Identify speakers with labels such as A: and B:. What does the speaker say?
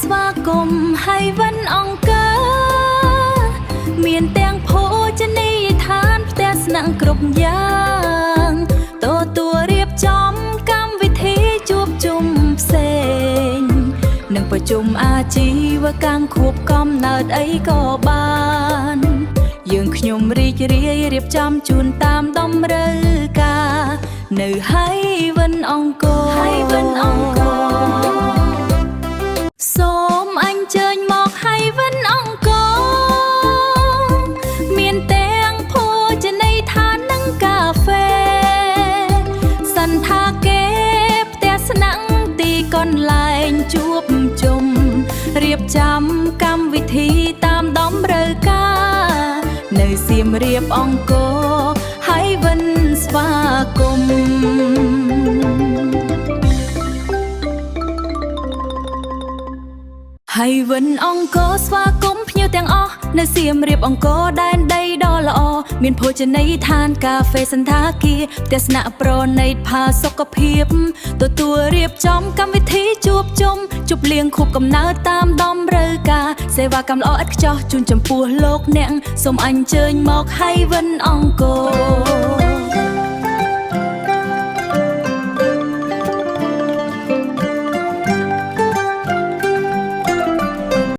A: ស្វាគមន៍ហើយវិនអង្គើមានទាំងភោជនីយដ្ឋានផ្ទះស្នាក់គ្រប់យ៉ាងទទួលរៀបចំកម្មវិធីជួបជុំផ្សេងនិងប្រជុំអាជីវកម្មខួបកំណើតអីក៏បានយើងខ្ញុំរីករាយរៀបចំជូនតាមតម្រូវការនៅហើយវិនអង្គរសូមអញ្ជើញមកហើយវិនអង្គរមានទាំងភោជនីយដ្ឋាននិងកាហ្វេសន្តាគារផ្ទះស្នាក់ទីកន្លែងជួបជុំរៀបចំកម្មវិធីតាមតម្រូវការនៅសៀមរាបអង្គរហើយវិនស្វាគមន៍ហើយវិនអង្គរស្វាគមន៍ភ្ញៀវទាំងអស់នៅសៀមរាបអង្គរដែនដីដ៏ល្អមានភោជនីយដ្ឋានកាហ្វេសន្តាគារផ្ទះស្នាក់ប្រណីតផាសុខភាពទទួលរៀបចំកម្មវិធីជួបជុំជប់លៀងខួបកំណើតតាមតម្រូវការសេវាកម្មល្អឥតខ្ចោះជូនចំពោះលោកអ្នកសូមអញ្ជើញមកហើយវិនអង្គរ